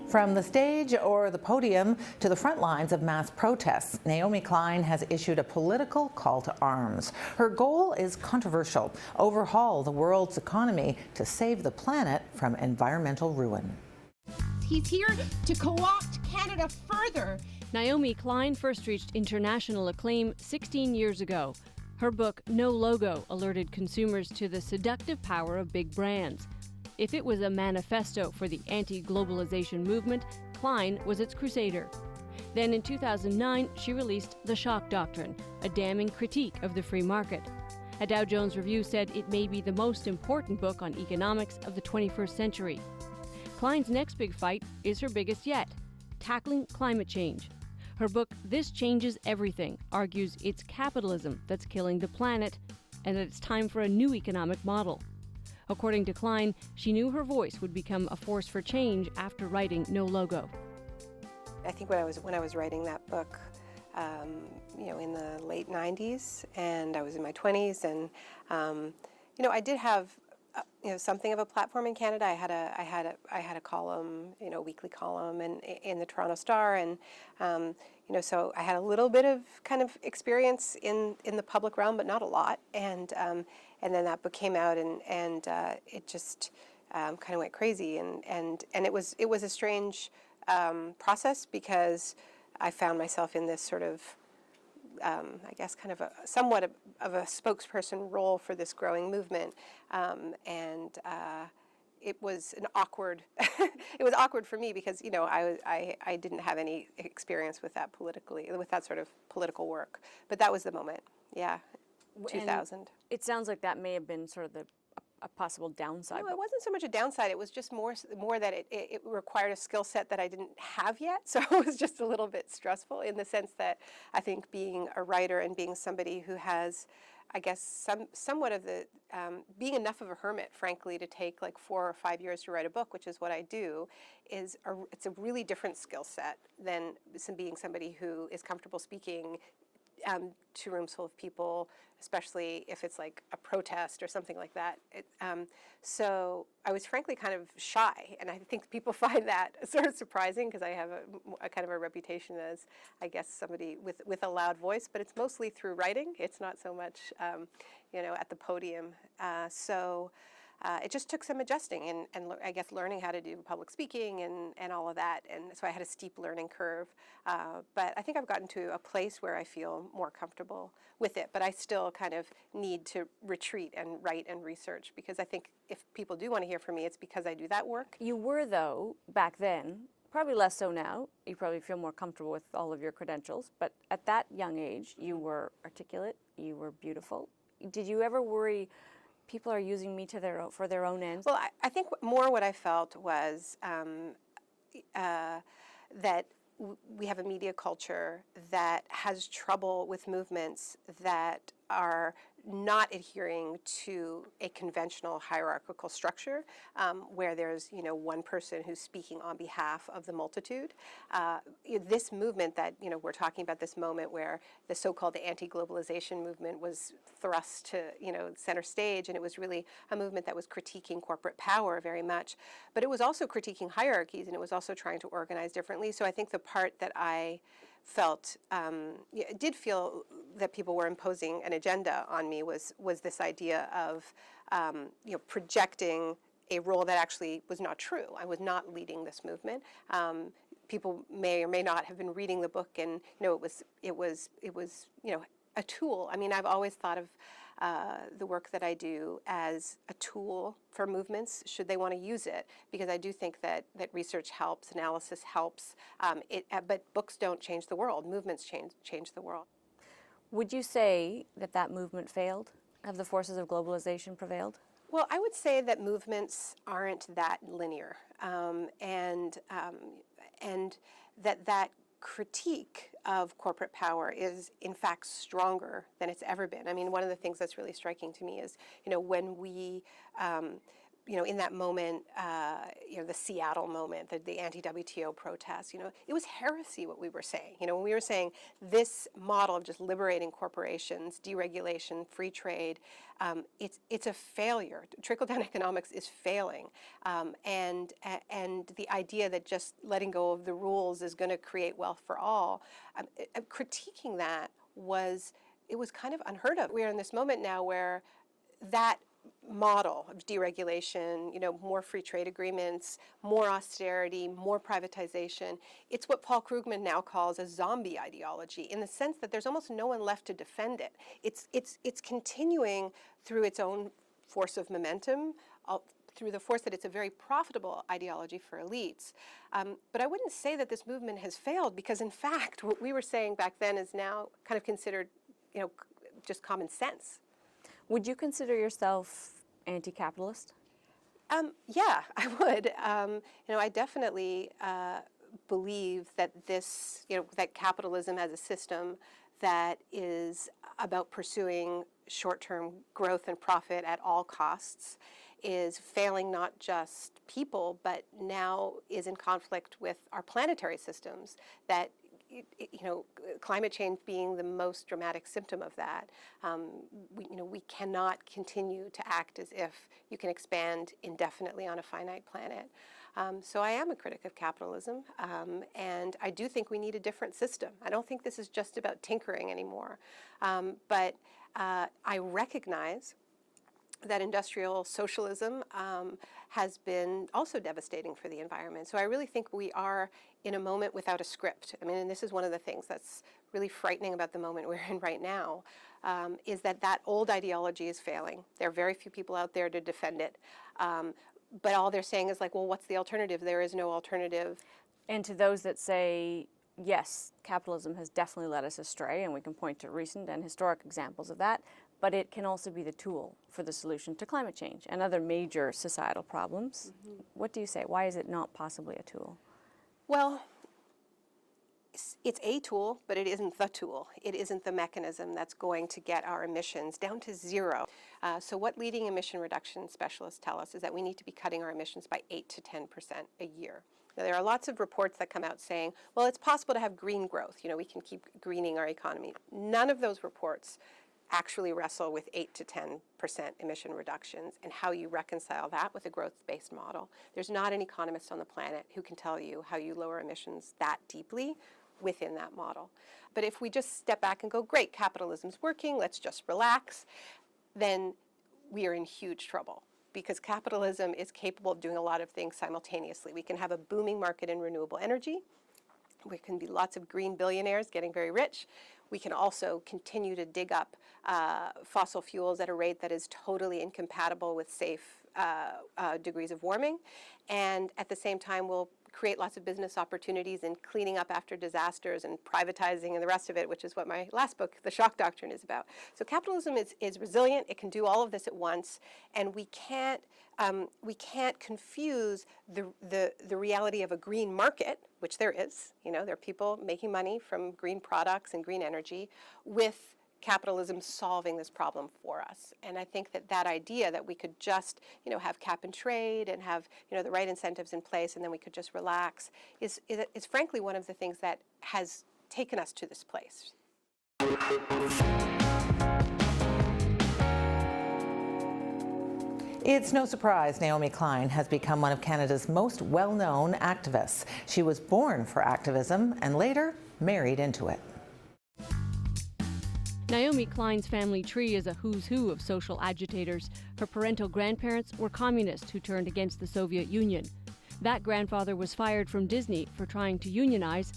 From the stage or the podium to the front lines of mass protests, Naomi Klein has issued a political call to arms. Her goal is controversial: overhaul the world's economy to save the planet from environmental ruin. He's here to co-opt Canada further. Naomi Klein first reached international acclaim 16 years ago. Her book, No Logo, alerted consumers to the seductive power of big brands. If it was a manifesto for the anti-globalization movement, Klein was its crusader. Then in 2009, she released The Shock Doctrine, a damning critique of the free market. A Dow Jones review said it may be the most important book on economics of the 21st century. Klein's next big fight is her biggest yet: tackling climate change. Her book, This Changes Everything, argues it's capitalism that's killing the planet and that it's time for a new economic model. According to Klein, she knew her voice would become a force for change after writing No Logo. I think when I was writing that book, in the late 90s, and I was in my 20s, and I did have something of a platform in Canada. I had a column, weekly column, and in the Toronto Star, and so I had a little bit of kind of experience in the public realm, but not a lot. And then that book came out, and it just kind of went crazy, and it was a strange process, because I found myself in this sort of I guess kind of somewhat of a spokesperson role for this growing movement, and it was an awkward. It was awkward for me because I didn't have any experience with that sort of political work, but that was the moment. Yeah, 2000. And it sounds like that may have been sort of a possible downside. No, it wasn't so much a downside. It was just more that it required a skill set that I didn't have yet. So it was just a little bit stressful, in the sense that I think being a writer and being somebody who has, I guess, somewhat of the, being enough of a hermit, frankly, to take like 4 or 5 years to write a book, which is what I do, it's a really different skill set than being somebody who is comfortable speaking to rooms full of people, especially if it's like a protest or something like that. So I was frankly kind of shy, and I think people find that sort of surprising, because I have a kind of a reputation as, I guess, somebody with a loud voice, but it's mostly through writing. It's not so much, at the podium. So it just took some adjusting and I guess learning how to do public speaking and all of that. And so I had a steep learning curve. But I think I've gotten to a place where I feel more comfortable with it. But I still kind of need to retreat and write and research, because I think if people do want to hear from me, it's because I do that work. You were, though, back then, probably less so now. You probably feel more comfortable with all of your credentials. But at that young age, you were articulate, you were beautiful. Did you ever worry people are using me for their own ends? Well, I think more what I felt was that we have a media culture that has trouble with movements that are not adhering to a conventional hierarchical structure, where there's one person who's speaking on behalf of the multitude. This movement that we're talking about, this moment where the so-called anti-globalization movement was thrust to center stage, and it was really a movement that was critiquing corporate power very much, but it was also critiquing hierarchies, and it was also trying to organize differently. So I think the part that I did feel that people were imposing an agenda on me was this idea of projecting a role that actually was not true. I was not leading this movement. People may or may not have been reading the book, and it was a tool. I mean, I've always thought of the work that I do as a tool for movements, should they want to use it, because I do think that research helps, analysis helps, but books don't change the world. Movements change the world. Would you say that movement failed? Have the forces of globalization prevailed? Well, I would say that movements aren't that linear, and that critique of corporate power is, in fact, stronger than it's ever been. I mean, one of the things that's really striking to me is, when we in that moment, the Seattle moment, the anti-WTO protests, it was heresy what we were saying. When we were saying this model of just liberating corporations, deregulation, free trade, it's a failure. Trickle-down economics is failing, and the idea that just letting go of the rules is going to create wealth for all, critiquing that was kind of unheard of. We are in this moment now where that model of deregulation, more free trade agreements, more austerity, more privatization, it's what Paul Krugman now calls a zombie ideology, in the sense that there's almost no one left to defend it. It's continuing through its own force of momentum, through the force that it's a very profitable ideology for elites. But I wouldn't say that this movement has failed, because in fact, what we were saying back then is now kind of considered, just common sense. Would you consider yourself anti-capitalist? Yeah, I would. I definitely believe that that capitalism as a system that is about pursuing short-term growth and profit at all costs is failing not just people, but now is in conflict with our planetary systems, that climate change being the most dramatic symptom of that. We cannot continue to act as if you can expand indefinitely on a finite planet. So I am a critic of capitalism, and I do think we need a different system. I don't think this is just about tinkering anymore, but I recognize that industrial socialism has been also devastating for the environment. So I really think we are in a moment without a script. I mean, and this is one of the things that's really frightening about the moment we're in right now, is that old ideology is failing. There are very few people out there to defend it. But all they're saying is like, well, what's the alternative? There is no alternative. And to those that say, yes, capitalism has definitely led us astray, and we can point to recent and historic examples of that, but it can also be the tool for the solution to climate change and other major societal problems. Mm-hmm. What do you say? Why is it not possibly a tool? Well, it's a tool, but it isn't the tool. It isn't the mechanism that's going to get our emissions down to zero. So what leading emission reduction specialists tell us is that we need to be cutting our emissions by 8 to 10% a year. Now, there are lots of reports that come out saying, well, it's possible to have green growth. We can keep greening our economy. None of those reports actually wrestle with 8 to 10% emission reductions and how you reconcile that with a growth-based model. There's not an economist on the planet who can tell you how you lower emissions that deeply within that model. But if we just step back and go, great, capitalism's working, let's just relax, then we are in huge trouble, because capitalism is capable of doing a lot of things simultaneously. We can have a booming market in renewable energy. There can be lots of green billionaires getting very rich. We can also continue to dig up fossil fuels at a rate that is totally incompatible with safe degrees of warming. And at the same time, we'll create lots of business opportunities in cleaning up after disasters and privatizing and the rest of it, which is what my last book, The Shock Doctrine, is about. So capitalism is resilient. It can do all of this at once, and we can't confuse the reality of a green market, which there is. There are people making money from green products and green energy, with capitalism solving this problem for us. And I think that idea that we could just, have cap and trade and have, the right incentives in place, and then we could just relax is frankly one of the things that has taken us to this place. It's no surprise Naomi Klein has become one of Canada's most well-known activists. She was born for activism and later married into it. Naomi Klein's family tree is a who's who of social agitators. Her parental grandparents were communists who turned against the Soviet Union. That grandfather was fired from Disney for trying to unionize.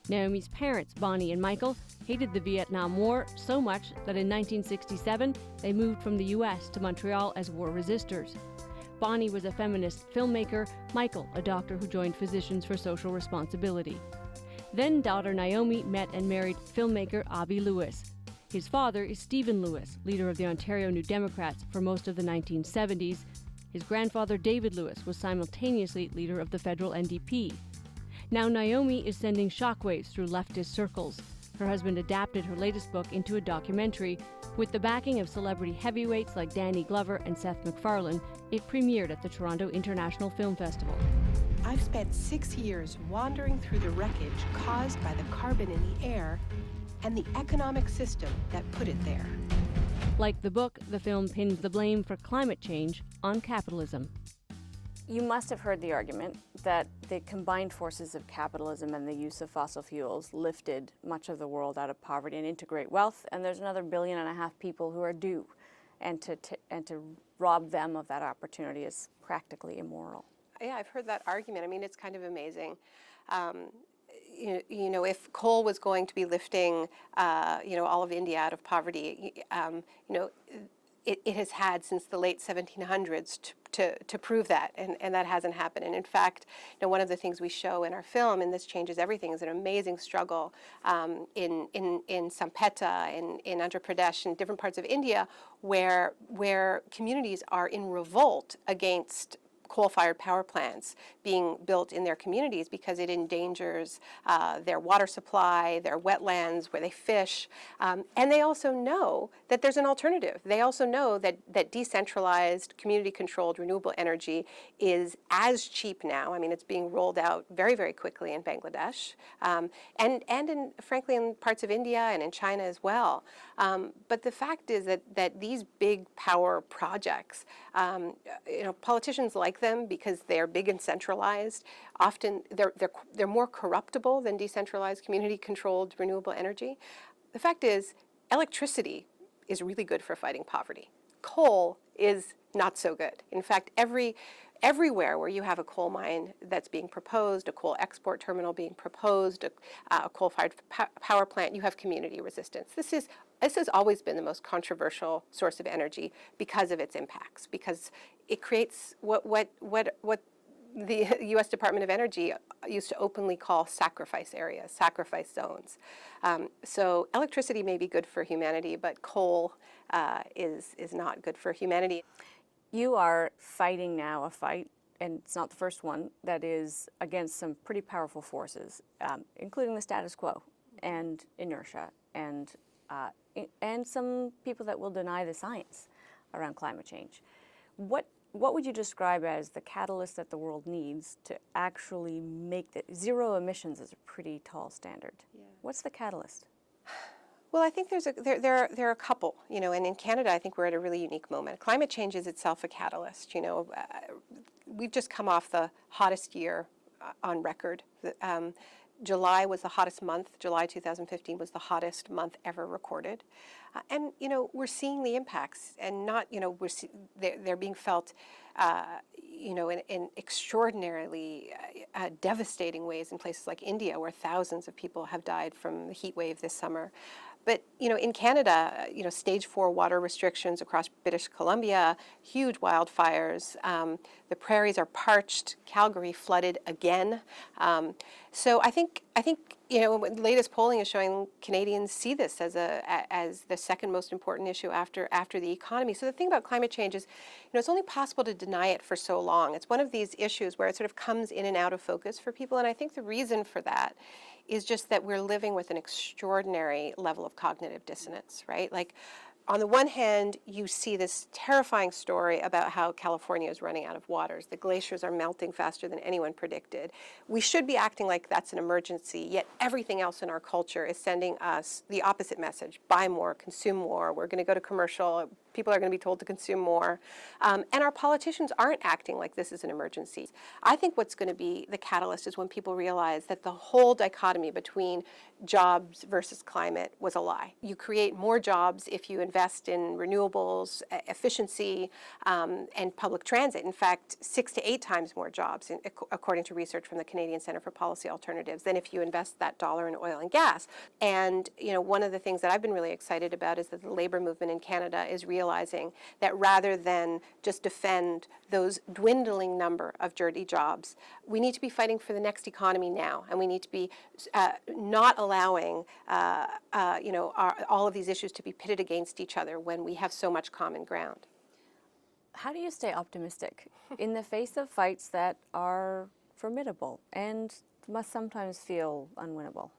Naomi's parents, Bonnie and Michael, hated the Vietnam War so much that in 1967 they moved from the U.S. to Montreal as war resistors. Bonnie was a feminist filmmaker, Michael a doctor who joined Physicians for Social Responsibility. Then daughter Naomi met and married filmmaker Avi Lewis. His father is Stephen Lewis, leader of the Ontario New Democrats for most of the 1970s. His grandfather David Lewis was simultaneously leader of the federal NDP. Now Naomi is sending shockwaves through leftist circles. Her husband adapted her latest book into a documentary. With the backing of celebrity heavyweights like Danny Glover and Seth MacFarlane, it premiered at the Toronto International Film Festival. I've spent 6 years wandering through the wreckage caused by the carbon in the air and the economic system that put it there. Like the book, the film pins the blame for climate change on capitalism. You must have heard the argument that the combined forces of capitalism and the use of fossil fuels lifted much of the world out of poverty and into great wealth, and there's another 1.5 billion people who are due, and to rob them of that opportunity is practically immoral. Yeah, I've heard that argument. I mean, it's kind of amazing. You know, if coal was going to be lifting, all of India out of poverty, it has had since the late 1700s to prove that, and that hasn't happened. And in fact, one of the things we show in our film, and this changes everything, is an amazing struggle in Sampeta, in Andhra Pradesh, and different parts of India, where communities are in revolt against coal-fired power plants being built in their communities because it endangers their water supply, their wetlands where they fish, and they also know that there's an alternative. They also know that decentralized, community-controlled renewable energy is as cheap now. I mean, it's being rolled out very, very quickly in Bangladesh, and frankly in parts of India and in China as well. But the fact is that these big power projects, politicians like them because they're big and centralized. Often they're more corruptible than decentralized, community-controlled renewable energy. The fact is, electricity is really good for fighting poverty. Coal is not so good. In fact, everywhere where you have a coal mine that's being proposed, a coal export terminal being proposed, a coal-fired power plant, you have community resistance. This has always been the most controversial source of energy because of its impacts, because it creates what the U.S. Department of Energy used to openly call sacrifice areas, sacrifice zones. So electricity may be good for humanity, but coal is not good for humanity. You are fighting now a fight, and it's not the first one, that is against some pretty powerful forces, including the status quo and inertia, and some people that will deny the science around climate change. What would you describe as the catalyst that the world needs to actually make the zero emissions is a pretty tall standard? Yeah. What's the catalyst? Well, I think there are a couple, and in Canada, I think we're at a really unique moment. Climate change is itself a catalyst. We've just come off the hottest year on record. July was the hottest month. July 2015 was the hottest month ever recorded. And we're seeing the impacts, and not, they're being felt, in extraordinarily devastating ways in places like India, where thousands of people have died from the heat wave this summer. But, in Canada, stage 4 water restrictions across British Columbia, huge wildfires, the prairies are parched, Calgary flooded again. So I think the latest polling is showing Canadians see this as the second most important issue after the economy. So the thing about climate change is, it's only possible to deny it for so long. It's one of these issues where it sort of comes in and out of focus for people, and I think the reason for that is just that we're living with an extraordinary level of cognitive dissonance, right? Like, on the one hand, you see this terrifying story about how California is running out of waters. The glaciers are melting faster than anyone predicted. We should be acting like that's an emergency, yet everything else in our culture is sending us the opposite message. Buy more, consume more. We're going to go to commercial. People are going to be told to consume more. And our politicians aren't acting like this is an emergency. I think what's going to be the catalyst is when people realize that the whole dichotomy between jobs versus climate was a lie. You create more jobs if you invest in renewables, efficiency, and public transit. In fact, 6 to 8 times more jobs, according to research from the Canadian Centre for Policy Alternatives, than if you invest that dollar in oil and gas. And one of the things that I've been really excited about is that the labor movement in Canada is realizing that rather than just defend those dwindling number of dirty jobs, we need to be fighting for the next economy now, and we need to be not allowing all of these issues to be pitted against each other when we have so much common ground. How do you stay optimistic in the face of fights that are formidable and must sometimes feel unwinnable?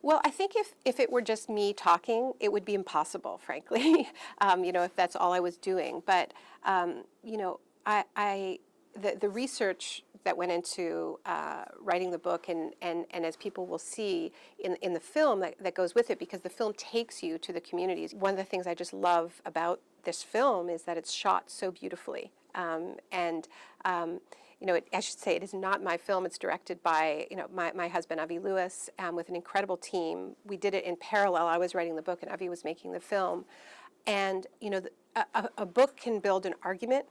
Well, I think if it were just me talking, it would be impossible, frankly, if that's all I was doing. But, the research that went into writing the book, and as people will see in the film that goes with it, because the film takes you to the communities. One of the things I just love about this film is that it's shot so beautifully. I should say it is not my film. It's directed by, my husband, Avi Lewis, with an incredible team. We did it in parallel. I was writing the book and Avi was making the film. And, a book can build an argument.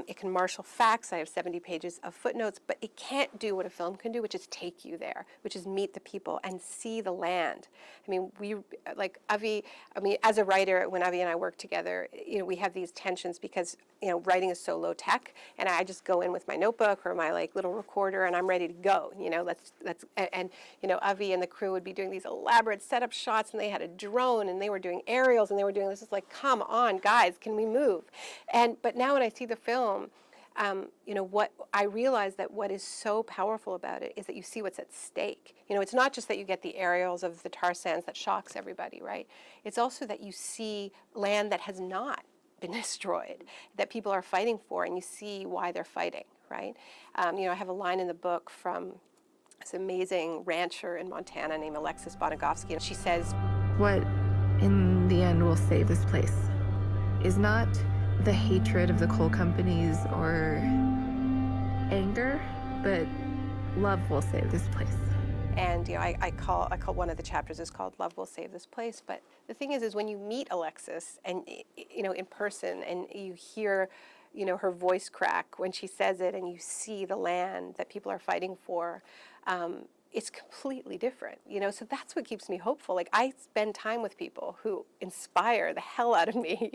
It can marshal facts. I have 70 pages of footnotes, but it can't do what a film can do, which is take you there, which is meet the people and see the land. I mean, as a writer, when Avi and I work together, we have these tensions because, writing is so low tech, and I just go in with my notebook or my little recorder and I'm ready to go. Avi and the crew would be doing these elaborate setup shots, and they had a drone and they were doing aerials and they were doing this. It's like, come on, guys, can we move? But now when I see the film, what I realize that what is so powerful about it is that you see what's at stake. It's not just that you get the aerials of the tar sands that shocks everybody, right? It's also that you see land that has not been destroyed, that people are fighting for, and you see why they're fighting, right? I have a line in the book from this amazing rancher in Montana named Alexis Bonagovsky, and she says, "What in the end will save this place is not the hatred of the coal companies or anger, but love will save this place." And I call one of the chapters is called "Love Will Save This Place." But the thing is when you meet Alexis and in person, and you hear her voice crack when she says it, and you see the land that people are fighting for, it's completely different. So that's what keeps me hopeful. I spend time with people who inspire the hell out of me.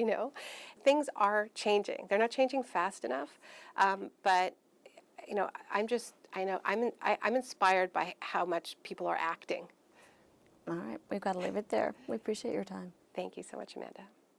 Things are changing. They're not changing fast enough, but I'm inspired by how much people are acting. All right, we've got to leave it there. We appreciate your time. Thank you so much, Amanda.